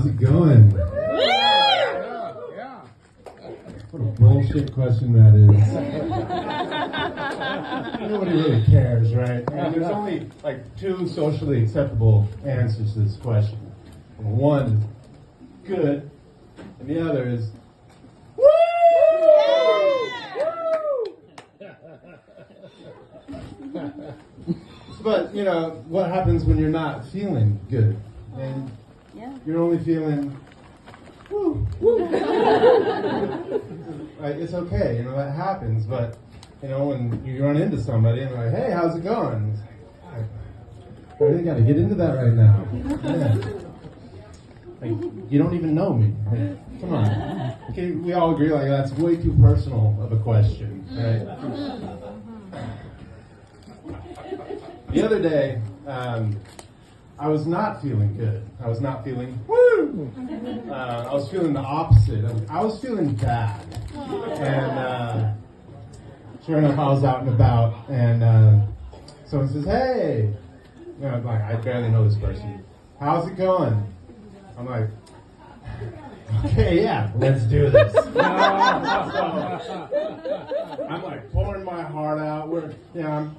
How's it going? Yeah. What a bullshit question that is. Nobody really cares, right? And there's only like two socially acceptable answers to this question. One is good, and the other is woo! But you know what happens when you're not feeling good, and you're only feeling woo. Like, it's okay, you know, that happens, but you know, when you run into somebody and they're like, hey, how's it going? It's like, I really gotta get into that right now. Yeah. Like, you don't even know me. Like, come on. Okay, we all agree like that's way too personal of a question, right? The other day, I was not feeling good. I was not feeling woo. I was feeling the opposite. I was feeling bad. And sure enough, I was out and about, and someone says, "Hey," you know, I'm like, I barely know this person. How's it going? I'm like, okay, yeah, let's do this. So, I'm like pouring my heart out.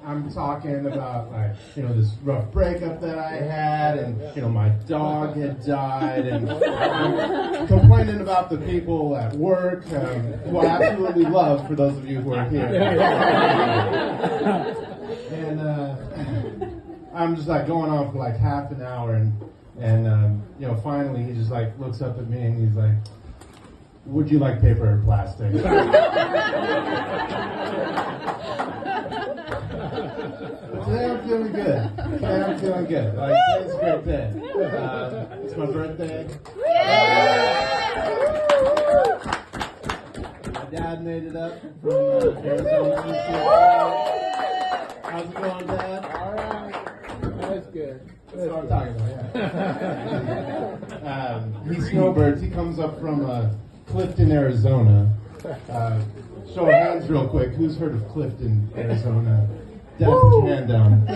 I'm talking about like, you know, this rough breakup that I had, and you know, my dog had died, and I'm complaining about the people at work who I absolutely love. For those of you who are here, and I'm just like going on for like half an hour, and you know, finally he just like looks up at me and he's like, would you like paper or plastic? Today I'm feeling good. Like, today's a great day. It's my birthday. My dad made it up from Arizona. How's it going, Dad? All right. That's good. That's what I'm talking about, yeah. He snowbirds. He comes up from Clifton, Arizona. Show of hands real quick. Who's heard of Clifton, Arizona? Dad, put your hand down.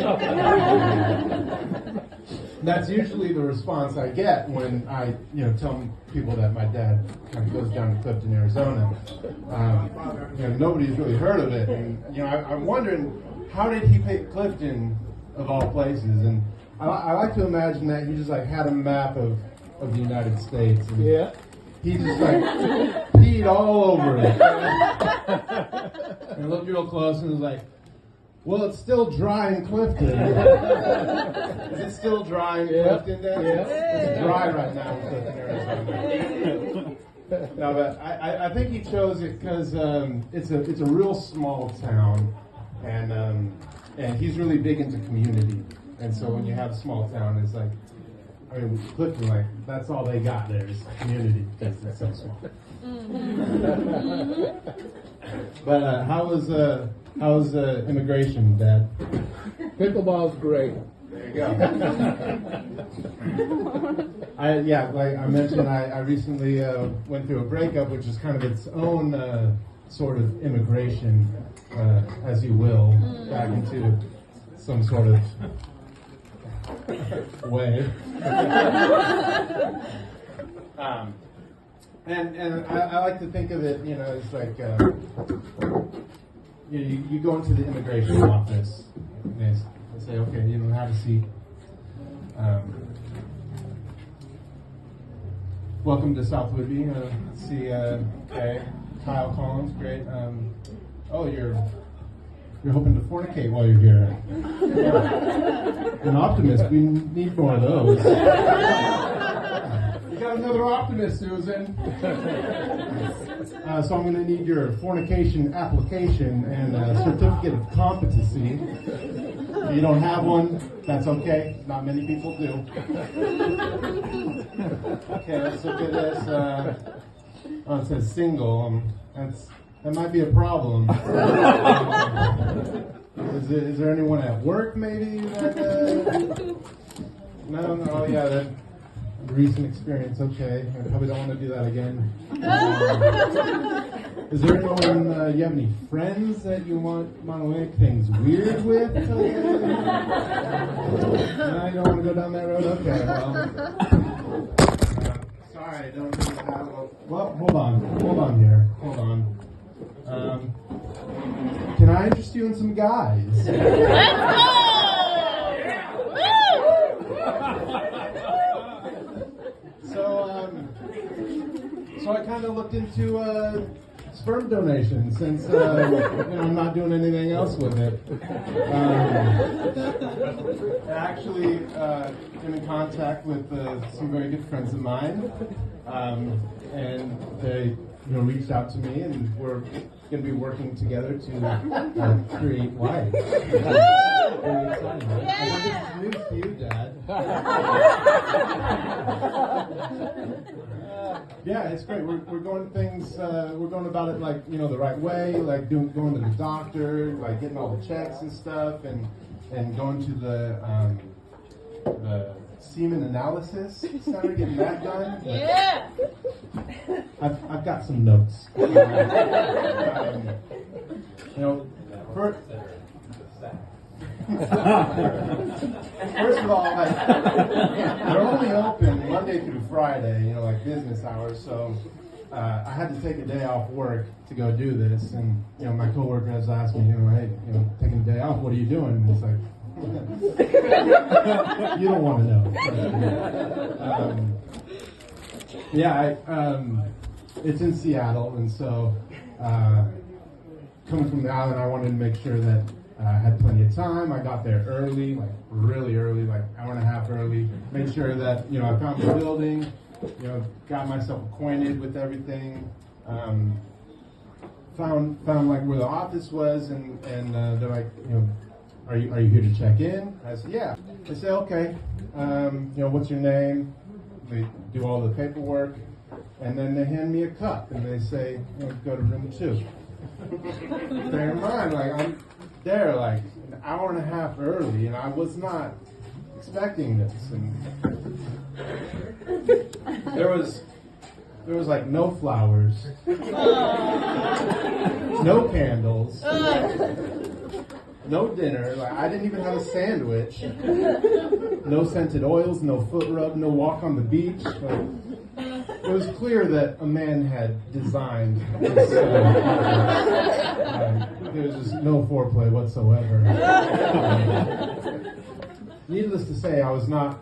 That's usually the response I get when I, you know, tell people that my dad kind of goes down to Clifton, Arizona. You know, nobody's really heard of it, and you know, I'm wondering, how did he pick Clifton of all places? And I like to imagine that he just like had a map of the United States. And he just like peed all over it. And looked real close and was like, well, it's still dry in Clifton. Is it still dry in Clifton then? It's dry right now in Clifton, Arizona. No, but I think he chose it because it's a real small town, and he's really big into community. And so when you have a small town, it's like, I mean, Clifton, like, that's all they got there is community because it's so small. But how's immigration, Dad? Pickleball's great. There you go. Like I mentioned, I recently went through a breakup, which is kind of its own sort of immigration, as you will, back into some sort of way. And I like to think of it, you know, it's like you go into the immigration office and they say, okay, you know, have a seat. Welcome to South Whitby. See, okay, Kyle Collins, great. Oh, you're hoping to fornicate while you're here. An optimist, we need more of those. You got another optimist, Susan. So I'm going to need your fornication application and certificate of competency. If you don't have one, that's okay. Not many people do. Okay, let's look at this. Oh, it says single. That might be a problem. Is there anyone at work maybe? No. Oh yeah, that recent experience. Okay, I probably don't want to do that again. Is there anyone? You have any friends that you want to make things weird with? No, you don't want to go down that road. Okay, well. I don't really have a... Well, hold on here. Hold on. Can I interest you in some guys? Let's go! So I kind of looked into sperm donation since I'm not doing anything else with it. I actually am in contact with some very good friends of mine, and they reached out to me, and we're going to be working together to create life. Very exciting, right? I think it's news to you, Dad. Yeah, it's great. We're going things. We're going about it like the right way, like going to the doctor, like getting all the checks and stuff, and going to the semen analysis center, getting that done. Yeah. I've got some notes. First of all, they're only open Monday through Friday, like business hours. So I had to take a day off work to go do this, and my coworker has asked me, hey, taking a day off, what are you doing? And it's like, you don't want to know. It's in Seattle, and so coming from the island, I wanted to make sure that I had plenty of time. I got there early, like really early, like hour and a half early. Made sure that I found the building, got myself acquainted with everything. Found like where the office was, and they're like, are you here to check in? I said, yeah. They say, okay. What's your name? They do all the paperwork, and then they hand me a cup, and they say, go to room 2. Bear in mind, like I'm there like an hour and a half early, and I was not expecting this. And there was like no flowers, no candles, no dinner. Like I didn't even have a sandwich. No scented oils, no foot rub, no walk on the beach. Like, it was clear that a man had designed this. There was just no foreplay whatsoever. Needless to say, I was not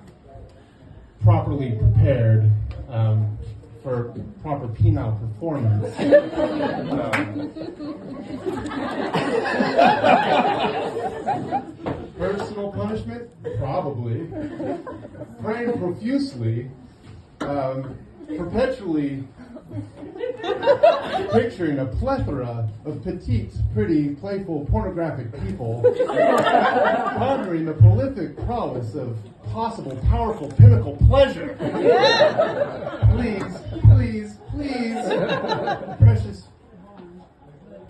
properly prepared for proper penile performance. Personal punishment? Probably. Praying profusely. Perpetually picturing a plethora of petite, pretty, playful, pornographic people, pondering the prolific prowess of possible, powerful, pinnacle pleasure. Please, please, please, precious,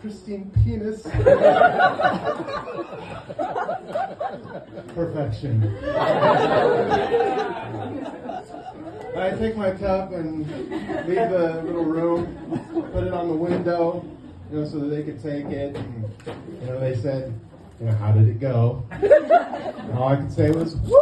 pristine penis. Perfection. I take my cup and leave the little room, put it on the window, so that they could take it. And, they said, how did it go? And all I could say was, woo!